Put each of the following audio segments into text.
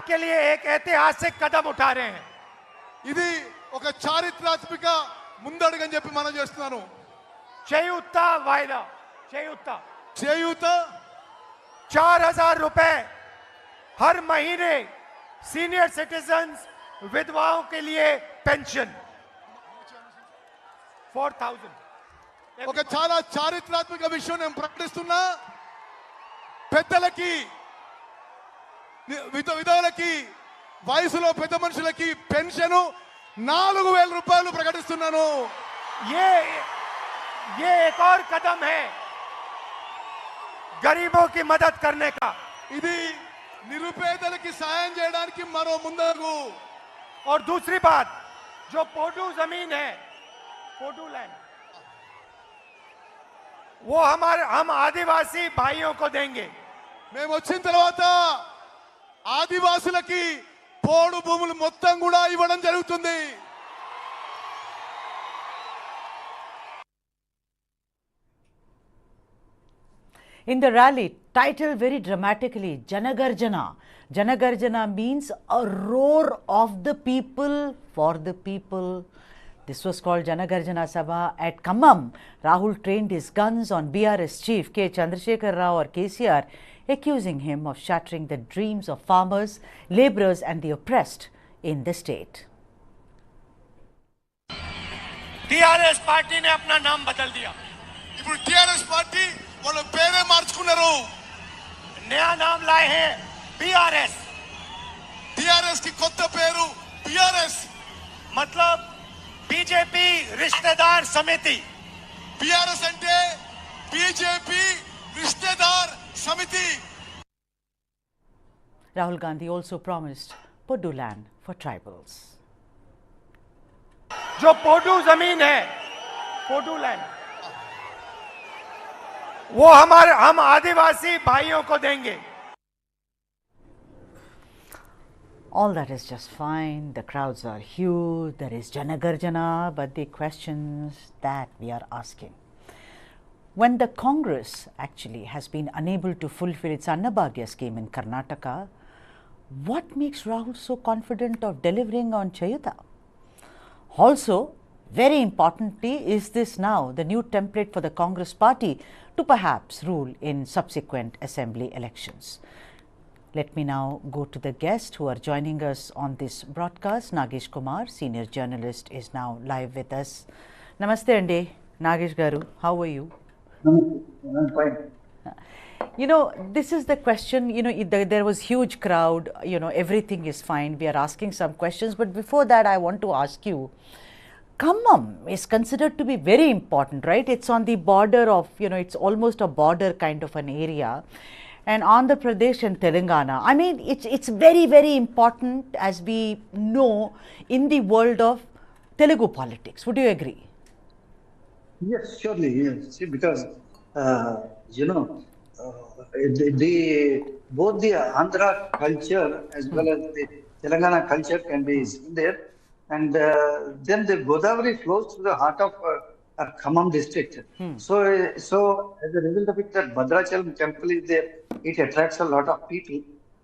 के लिए एक ऐतिहासिक कदम उठा रहे हैं। ఇది ఒక చారిత్రాత్మక ముందడుగని చెప్పి మనం చేస్తున్నాను. చేయూత वायदा చేయూత చేయూత 4000 रुपए हर महीने सीनियर सिटीजन्स विधवाओं के लिए पेंशन 4000. ఒక చాలా చారిత్రాత్మక విషయం నేను ప్రకటిస్తున్నా. పెద్దలకి విధవలకి వయసులో పెద్ద మనుషులకి పెన్షన్ 4000 రూపాయలు ప్రకటిస్తున్నాను. ये एक और कदम है गरीबों की मदद करने का. ఇది నిరుపేదలకి సాయం చేయడానికి మరో ముందడుగు. और दूसरी बात, जो पोडू जमीन है, पोडू लैंड, वो हम आदिवासी भाइयों को देंगे. మేము వచ్చిన తర్వాత ఆదివాసులకి పోడు భూములు మొత్తం కూడా ఇవ్వడం జరుగుతుంది. In the rally, titled very dramatically, Janagarjana. Janagarjana means a roar of the people for the people. This was called Janagarjana Sabha at Khammam. Rahul trained his guns on BRS chief K. Chandrasekhar Rao or KCR, accusing him of shattering the dreams of farmers, labourers and the oppressed in the state. TRS party ने अपना नाम बदल दिया. ఇప్పుడు TRS party వాళ్ళ పేరే మార్చుకున్నారు. नया नाम लाए हैं बीआरएस. టిఆర్ఎస్ కి కొత్త పేరు బిఆర్ఎస్. मतलब बीजेपी रिश्तेदार समिति. బిఆర్ఎస్ అంటే బీజేపీ రిశ్తేదార్ సమితి. Rahul Gandhi also promised Podu land for tribals. जो पोडू जमीन है, पोडू लैंड, वो हम आदिवासी भाइयों को देंगे. All that is just fine. The crowds are huge. There is Janagarjana, but the questions that we are asking. When the Congress actually has been unable to fulfill its Annabhagya scheme in Karnataka, what makes Rahul so confident of delivering on Chayuta? Also, very importantly, is this now the new template for the Congress party to perhaps rule in subsequent assembly elections? Let me now go to the guests who are joining us on this broadcast. Nagesh Kumar, senior journalist, is now live with us. Namaste Andi, Nagesh Garu, how are you? I'm fine. You know, this is the question, you know, there was huge crowd, you know, everything is fine. We are asking some questions, but before that I want to ask you, Khammam is considered to be very important, right? It's on the border of, you know, it's almost a border kind of an area. And Andhra Pradesh and Telangana, I mean, it's very, very important, as we know, in the world of Telugu politics. Would you agree? Yes, surely, yes. See, because, you know, both the Andhra culture as well as the Telangana culture can be seen there. And then the Godavari flows through the heart of Khammam district. So as a result of it, that Bhadrachalam temple is there. It attracts a lot of people.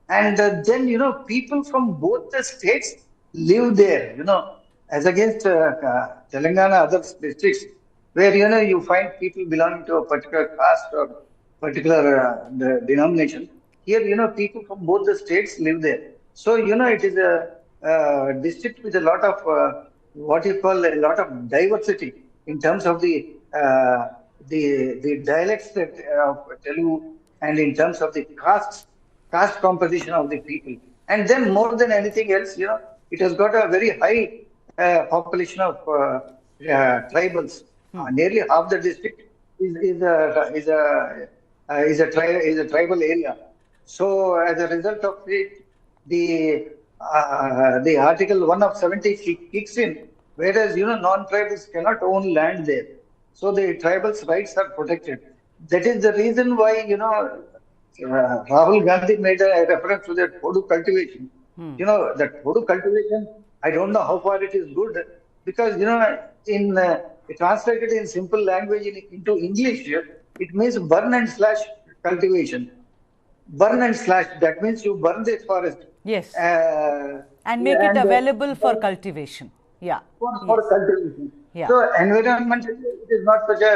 And then, you know, people from both the states live there, you know, as against Telangana, other districts, where, you know, you find people belonging to a particular caste or particular denomination. Here, you know, people from both the states live there. So, you know, it is a district with a lot of what you call a lot of diversity in terms of the dialects that of Telugu and in terms of the caste composition of the people. And then more than anything else, you know, it has got a very high population of tribals. Nearly half the district is a tribal area. So as a result of it, the Article 1 of 70 kicks in, whereas, you know, non-tribals cannot own land there. So the tribals' rights are protected. That is the reason why, you know, Rahul Gandhi made a reference to that Podu cultivation. You know, that Podu cultivation, I don't know how far it is good, because, you know, translated in simple language into English, it means burn and slash cultivation. Burn and slash, that means you burn the forest Yes. Uh, And make it and available for cultivation. Yeah. for Yes. cultivation. Yeah. So environmentally, it is not such a,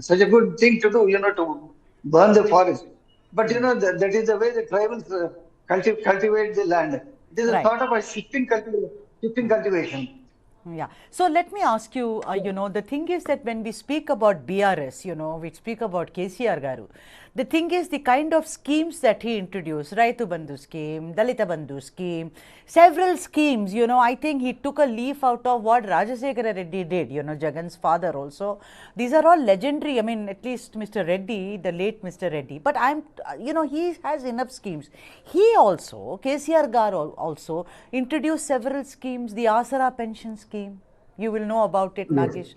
such a good thing to do, to burn the forest. But that is the way the tribals cultivate the land. It is a Right. sort of a shifting cultivation. Yeah. So let me ask you, the thing is that when we speak about BRS, we speak about KCR Garu, the thing is the kind of schemes that he introduced, Raitu Bandhu scheme, Dalita Bandhu scheme, several schemes, I think he took a leaf out of what Rajasekhara Reddy did, Jagan's father also. These are all legendary, I mean, at least Mr. Reddy, the late Mr. Reddy, but he has enough schemes. He also, KCR Garu also introduced several schemes, the Asara pension scheme. You will know about it, Yes. Nagesh.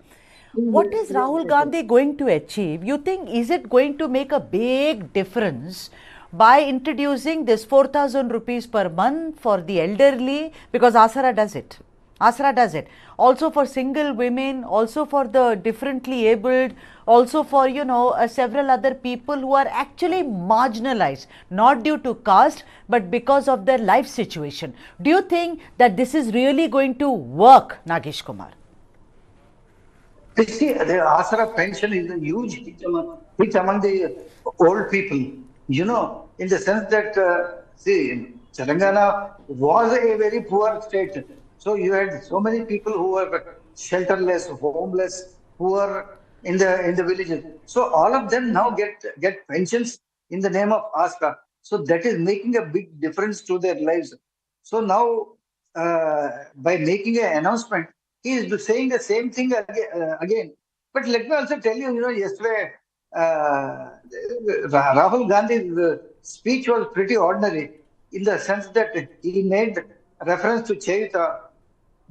What is Rahul Gandhi going to achieve? You think, is it going to make a big difference by introducing this 4,000 rupees per month for the elderly? Because Asara does it. Asra does it. Also for single women, also for the differently abled, also for, several other people who are actually marginalized, not due to caste, but because of their life situation. Do you think that this is really going to work, Nagesh Kumar? You see, the Asara pension is a huge hit among the old people, in the sense that, Telangana was a very poor state. So you had so many people who were shelterless, homeless, who were in the villages. So all of them now get pensions in the name of Asra. So that is making a big difference to their lives. So now, by making an announcement, he is saying the same thing again. But let me also tell you, yesterday, Rahul Gandhi's speech was pretty ordinary in the sense that he made reference to Chaitya.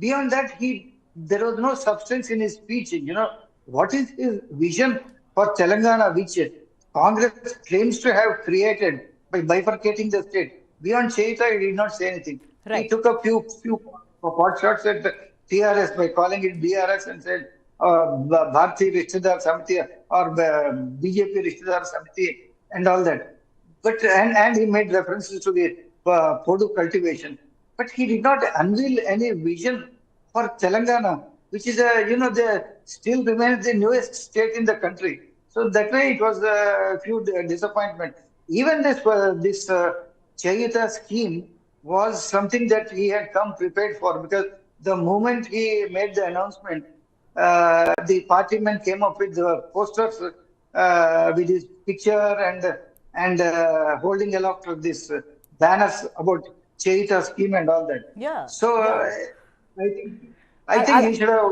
Beyond that, there was no substance in his speech. What is his vision for Telangana, which Congress claims to have created by bifurcating the state? Beyond Chaitya, he did not say anything. He Right. took a few pot shots at the TRS by calling it BRS and said Bharti Rishtedar Samiti or BJP Rishtedar Samiti and all that. But and he made references to the Podu cultivation, but he did not unveil any vision for Telangana, which is the still remains the newest state in the country. So that way it was a few disappointment. Even this Chayita scheme was something that he had come prepared for, because the moment he made the announcement, the party men came up with the posters with his picture and holding aloft this banners about Cheita scheme and all that. Yeah. So Yeah. I think I think he should have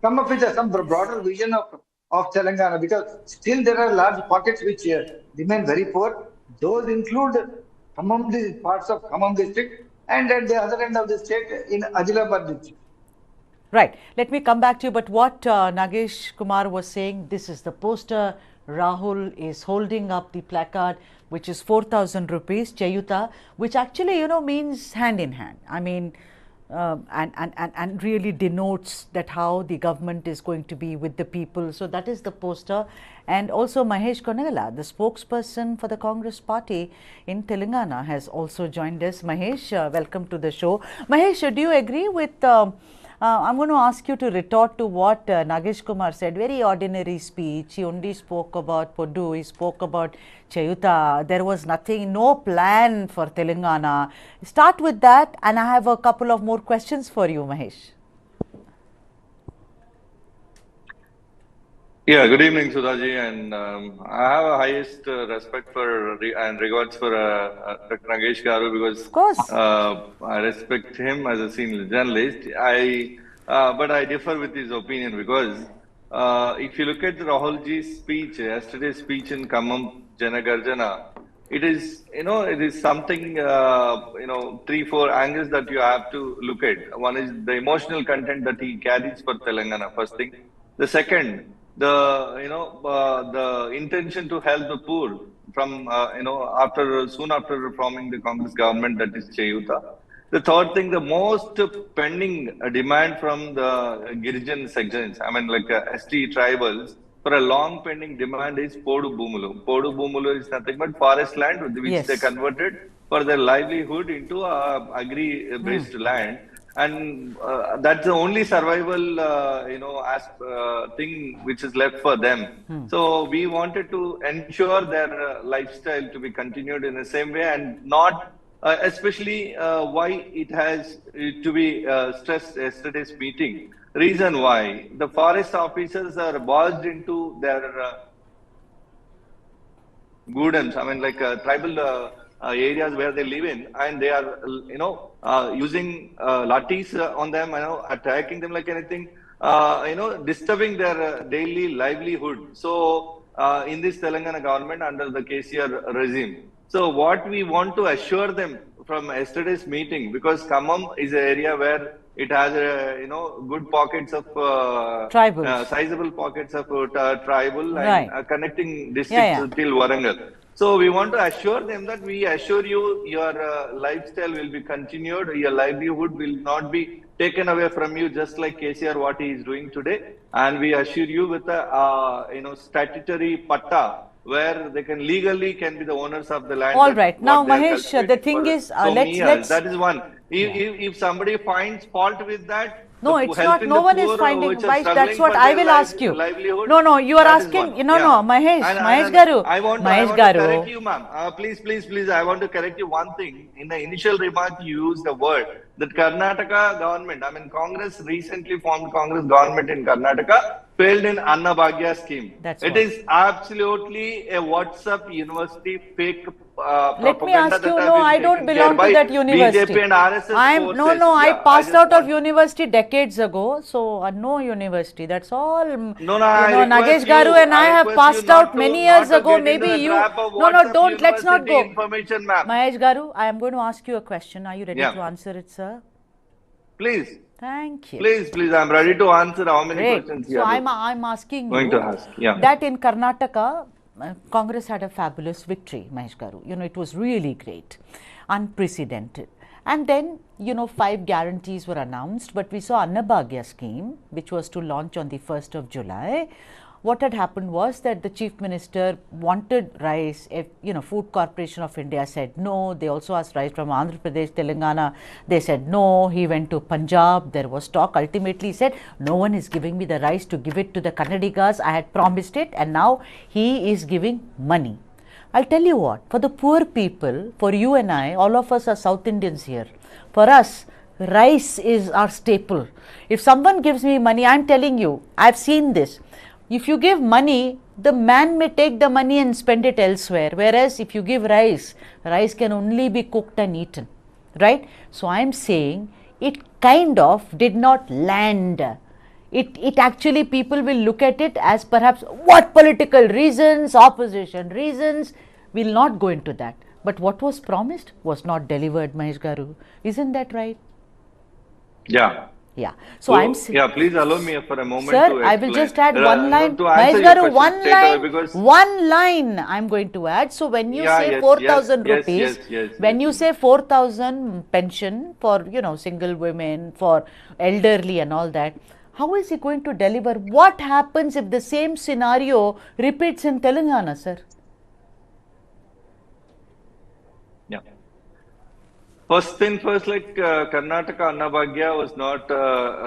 come up with some broader vision of Telangana, because still there are large pockets which remain very poor. Those include the parts of Khammam district, and at the other end of the state in Adilabad district. Right. Let me come back to you. But what Nagesh Kumar was saying, this is the poster. Rahul is holding up the placard, which is 4,000 rupees, Chayuta, which actually, means hand in hand. I mean, and really denotes that how the government is going to be with the people. So that is the poster. And also Mahesh Konagala, the spokesperson for the Congress party in Telangana, has also joined us. Mahesh, welcome to the show. Mahesh, do you agree with I'm going to ask you to retort to what Nagesh Kumar said. Very ordinary speech. He only spoke about Podu. He spoke about Chayuta. There was nothing, no plan for Telangana. Start with that, and I have a couple of more questions for you, Mahesh. Yeah, good evening, Sudhaji, and I have a highest respect for and regards for Dr. Nagesh Garu, because Of course. I respect him as a senior journalist. But I differ with his opinion, because if you look at Rahulji's speech, yesterday's speech in Khammam Janagarjana, it is something, 3-4 angles that you have to look at. One is the emotional content that he carries for Telangana, first thing. The second, the intention to help the poor from soon after forming the Congress government, that is Chayuta. The third thing, the most pending demand from the Girijan sections, I mean like ST tribals, for a long pending demand is Podu Bhumulu. Podu Bhumulu is nothing but forest land which they Yes. converted for their livelihood into agri-based land. And that's the only survival, thing which is left for them. So we wanted to ensure their lifestyle to be continued in the same way, and not especially why it has to be stressed yesterday's meeting. Reason why the forest officers are barged into their Gudans, I mean, like tribal areas where they live in, and they are, using lathis on them, attacking them like anything, disturbing their daily livelihood. So, in this Telangana government under the KCR regime. So, what we want to assure them from yesterday's meeting, because Khammam is an area where it has, good pockets of Tribals. sizable pockets of tribal Right. and connecting districts till Warangal. So we want to assure them that we assure you your lifestyle will be continued, your livelihood will not be taken away from you, just like KCR what he is doing today, and we assure you with a statutory patta where they can legally can be the owners of the land. All right. Now, what they are Mahesh, the cultivating thing for is, so many years. let's. That is one. If somebody finds fault with that, No, the it's not. helping No the one is poor finding. which are Why? struggling That's what for I their will ask you. livelihood. No, you are That is asking. one. No, Yeah. Mahesh, And Mahesh Garu. I want Mahesh to Garu. correct you, ma'am. Please, I want to correct you one thing. In the initial remark, you used the word that Karnataka government, I mean, Congress recently formed Congress government in Karnataka failed in Anna Bhagya scheme. That's It what. is absolutely a WhatsApp university fake Let me propaganda ask you, that no, have I been don't taken belong care to by that university. BJP and RSS forces. I Yeah, passed just out of want- university decades ago, so no university. That's all. No, I request Nagesh you- Garu and I have request passed you not out to- many not years to ago. get into Maybe the you. trap of No, WhatsApp don't. Let's not university go. information, ma'am. Mahesh Garu, I am going to ask you a question. Are you ready Yeah. to answer it, sir? Please, Thank you. please, I'm ready to answer how many Great. questions So you are I'm asking going you to ask. Yeah. that in Karnataka, Congress had a fabulous victory, Mahesh Garu. It was really great, unprecedented. And then, 5 guarantees were announced, but we saw Annabhagya scheme, which was to launch on the 1st of July. What had happened was that the chief minister wanted rice. Food Corporation of India said no. They also asked rice from Andhra Pradesh, Telangana. They said no. He went to Punjab. There was talk. Ultimately, he said, no one is giving me the rice to give it to the Kannadigas. I had promised it, and now he is giving money. I'll tell you what, for the poor people, for you and I, all of us are South Indians here. For us, rice is our staple. If someone gives me money, I'm telling you, I've seen this. If you give money, the man may take the money and spend it elsewhere. Whereas if you give rice, rice can only be cooked and eaten. Right? So I'm saying it kind of did not land. It actually, people will look at it as perhaps what political reasons, opposition reasons. We'll not go into that. But what was promised was not delivered, Mahesh Garu. Isn't that right? Yeah. Yeah. So I'm saying. Yeah, please allow me for a moment Sir, to I will explain. just add one line. To answer Mahesh your Garu, question one straight away, line. because One line I'm going to add. So when you Yeah, say yes, 4,000 yes, rupees, yes, when you yes. say 4,000 pension for, single women, for elderly and all that, how is he going to deliver? What happens if the same scenario repeats in Telangana, sir? Yeah. First thing first, like Karnataka Annabhagya was not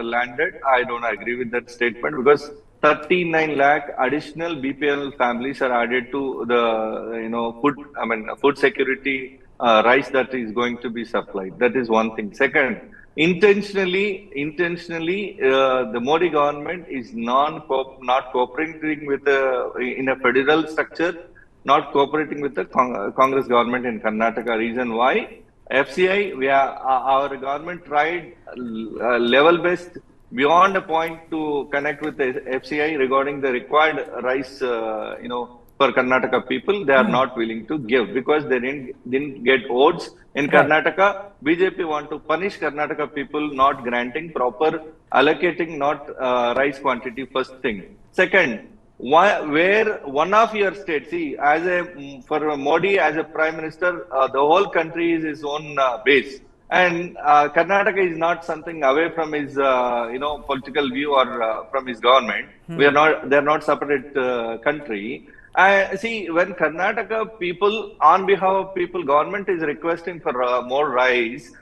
landed. I don't agree with that statement, because 39 lakh additional BPL families are added to the food security rice that is going to be supplied. That is one thing. Second, intentionally, the Modi government is not cooperating with in a federal structure, not cooperating with the Congress government in Karnataka. Reason why? FCI, our government tried level best beyond a point to connect with the FCI regarding the required rice, for Karnataka people. They are not willing to give because they didn't get votes in Right. Karnataka. BJP want to punish Karnataka people not granting proper allocating not rice quantity. First thing. Second, where one of your states, see, for Modi as a prime minister, the whole country is his own base, and Karnataka is not something away from his political view or from his government. They're not separate country. I see when Karnataka people, on behalf of people, government is requesting for more rice.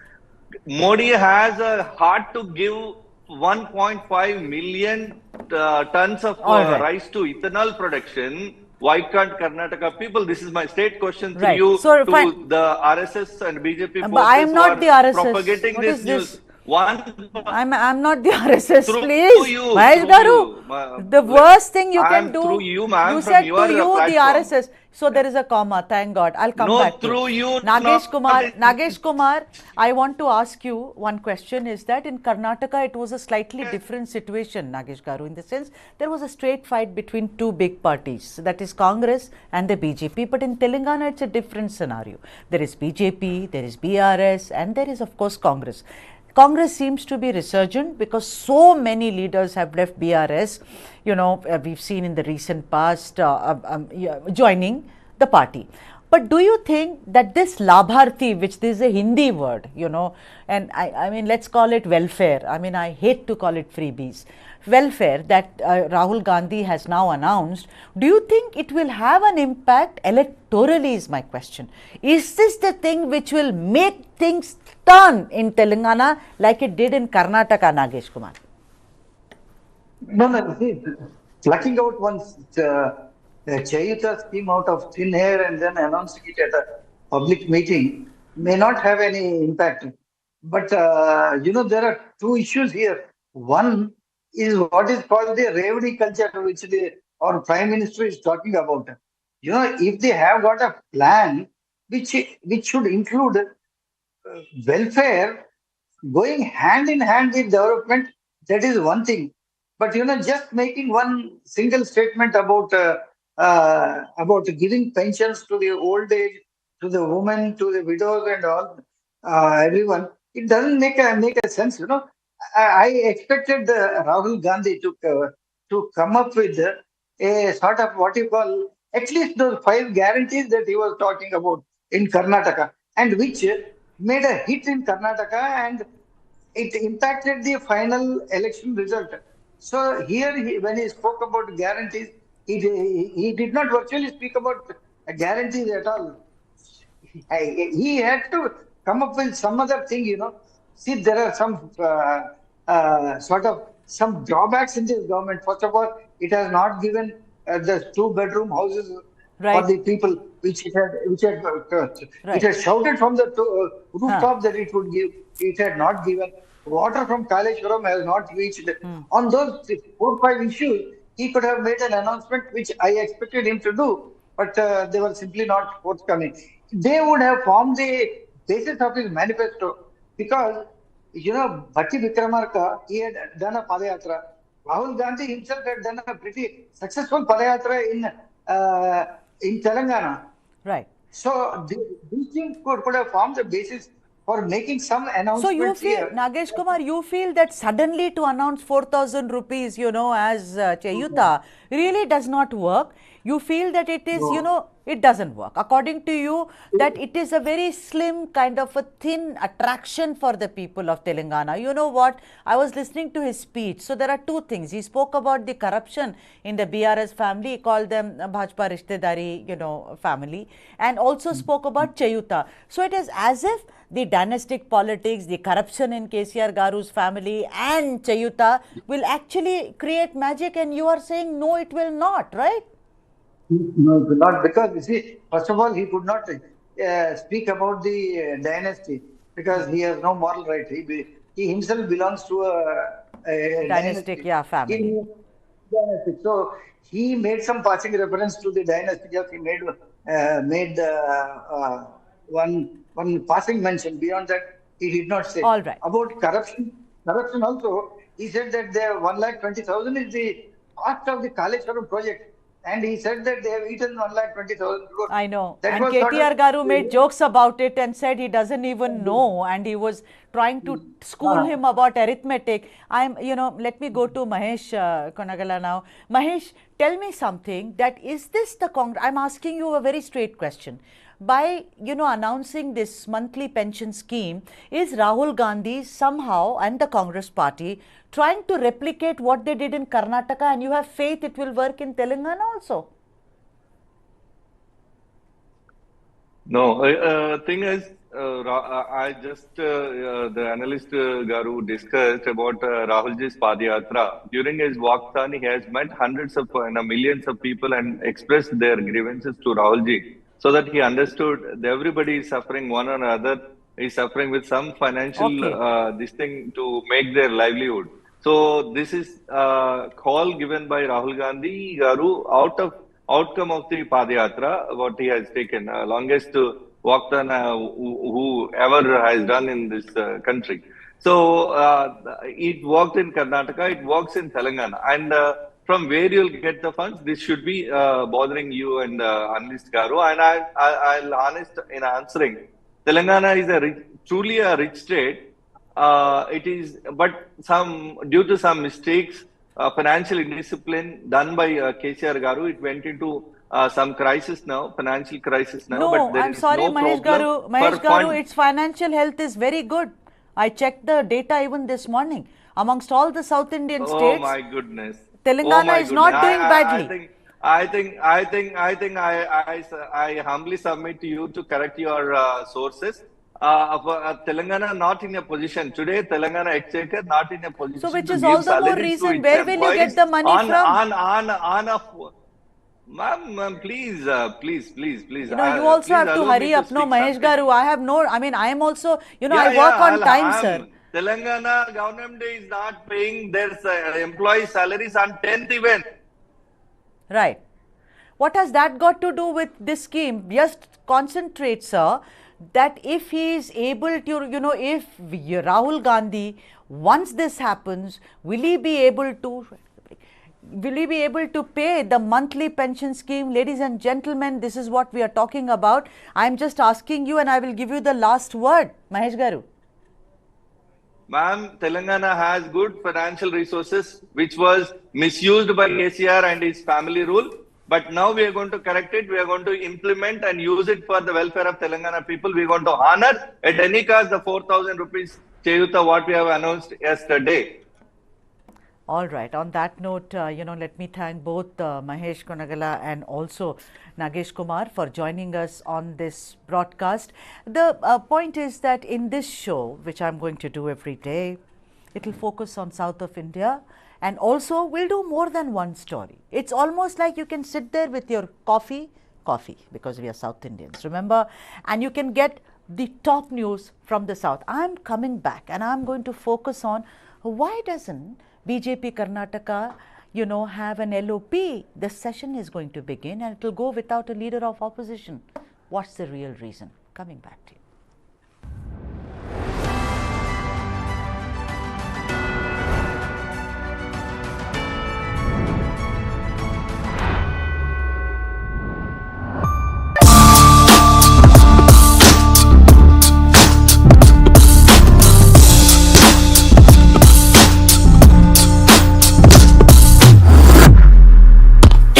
Modi has a heart to give 1.5 million tons of All right. rice to ethanol production. Why can't Karnataka people? This is my state question to Right. you, So, fine. to the RSS and BJP But I forces am who not the are RSS. propagating What this is news. this? One I'm not the RSS, through please. you, Mahesh through Garu, you. the worst thing you I can am through do, you, ma'am, you from said your to you the platform. RSS. So there is a comma, thank God. I'll come No, back to through it. you, Nagesh Kumar, I want to ask you one question is that in Karnataka it was a slightly different situation, Nagesh Garu, in the sense there was a straight fight between two big parties, that is Congress and the BJP, but in Telangana it's a different scenario. There is BJP, there is BRS, and there is of course Congress. Congress seems to be resurgent because so many leaders have left BRS. You know, we've seen in the recent past joining the party. But do you think that this Labharthi, which is a Hindi word, you know, and I mean, let's call it welfare. I mean, I hate to call it freebies. Welfare that Rahul Gandhi has now announced, do you think it will have an impact electorally is my question. Is this the thing which will make things turn in Telangana like it did in Karnataka, Nagesh Kumar? No, no, see, plucking out one's Chayuta scheme out of thin air and then announcing it at a public meeting may not have any impact. But, there are two issues here. One is what is called the Revdi culture, which our Prime Minister is talking about. If they have got a plan which should include welfare going hand in hand with development, that is one thing. But just making one single statement about giving pensions to the old age, to the women, to the widows, and all everyone, it doesn't make a sense. I expected Rahul Gandhi to come up with a sort of what you call at least those five guarantees that he was talking about in Karnataka, and which made a hit in Karnataka, and it impacted the final election result. So here, when he spoke about guarantees, he did not virtually speak about guarantees at all. He had to come up with some other thing. See, there are some sort of some drawbacks in this government. First of all, it has not given the two-bedroom houses for Right, the people, it right. had shouted from the Huh. rooftop that it would give. It had not given. Water from Kaleshwaram has not reached. On those 4 5 issues, he could have made an announcement, which I expected him to do, but they were simply not forthcoming. They would have formed the basis of his manifesto because, Bhatti Vikramarka, he had done a Padayatra. Rahul Gandhi himself had done a pretty successful Padayatra in Telangana. Right. So these things could have formed the basis for making some So you announcements feel, here. Nagesh Kumar, you feel that suddenly to announce 4,000 rupees, you know, as Chayuta really does not work. You feel that it is, you No. know, it doesn't work. According to you, that it is a very slim kind of a thin attraction for the people of Telangana. You know what? I was listening to his speech. So there are two things. He spoke about the corruption in the BRS family. He called them Bhajpa Rishtedari, you know, family, and also spoke about Chayuta. So it is as if the dynastic politics, the corruption in KCR Garu's family and Chayuta will actually create magic, and you are saying no, it will not, right? No, not because you see, first of all, he could not speak about the dynasty because he has no moral right. He himself belongs to a Dynastic, dynasty. yeah, family. Dynasty. So he made some passing reference to the dynasty. Just he made one passing mention. Beyond that, he did not say All right. about corruption. Corruption also, he said that the 1,20,000 is the cost of the Kaleshwaram project. And he said that they have eaten 1,20,000 crores. I know. That And was sort of. KTR Garu made jokes about it and said he doesn't even know, and he was trying to school him about arithmetic. Let me go to Mahesh Konagala now. Mahesh, tell me something, that is this the Congress? I'm asking you a very straight question. By, announcing this monthly pension scheme, is Rahul Gandhi somehow and the Congress party trying to replicate what they did in Karnataka, and you have faith it will work in Telangana also? No, thing is, I just the analyst Garu discussed about Rahulji's Padayatra. During his walkathon, he has met hundreds of millions of people and expressed their grievances to Rahulji, so that he understood that everybody is suffering, one or another is suffering with some financial Okay. this thing to make their livelihood. So this is call given by Rahul Gandhi Garu outcome of the Padayatra, what he has taken, longest walkathon whoever has done in this country. So it worked in Karnataka, it works in Telangana, and from where you'll get the funds, this should be bothering you and analyst Garu. And I'll honest in answering. Telangana is truly a rich state. It is, but due to some mistakes, financial indiscipline done by KCR Garu, it went into some crisis now, financial crisis now. No, but there I'm is sorry, no Mahesh problem Garu. Mahesh for Garu, fund. its financial health is very good. I checked the data even this morning. Amongst all the South Indian Oh states, my goodness! Telangana Oh my is not doing badly. I humbly submit to you to correct your sources. Telangana not in a position today. Telangana Exchequer not in a position So which to is give all the more salaries to reason, its where will you employees get the money from? on a. Ma'am, please, please. You know, you also Please have to allow hurry me to up. No, speak Mahesh something. Garu, I have no, I mean, I am also, you know, I Yeah, work on time, I'm- sir. Telangana government is not paying their employee salaries on 10th even. Right. What has that got to do with this scheme? Just concentrate, sir, that if he is able to, you know, if Rahul Gandhi, once this happens, will he be able to pay the monthly pension scheme? Ladies and gentlemen, this is what we are talking about. I am just asking you, and I will give you the last word, Mahesh Garu. Ma'am, Telangana has good financial resources, which was misused by KCR and his family rule. But now we are going to correct it. We are going to implement and use it for the welfare of Telangana people. We are going to honor at any cost the 4,000 rupees Cheyuta, what we have announced yesterday. All right. On that note, you know, let me thank both Mahesh Konagala and also Nagesh Kumar for joining us on this broadcast. The point is that in this show, which I'm going to do every day, it will focus on South of India, and also we'll do more than one story. It's almost like you can sit there with your coffee, because we are South Indians, remember, and you can get the top news from the South. I'm coming back and I'm going to focus on why doesn't BJP Karnataka, you know, have an LOP. The session is going to begin and it will go without a leader of opposition. What's the real reason? Coming back to you.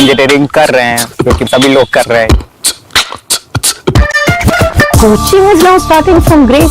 Engineering कर रहे हैं क्योंकि सभी लोग कर रहे हैं Coaching is now starting from grade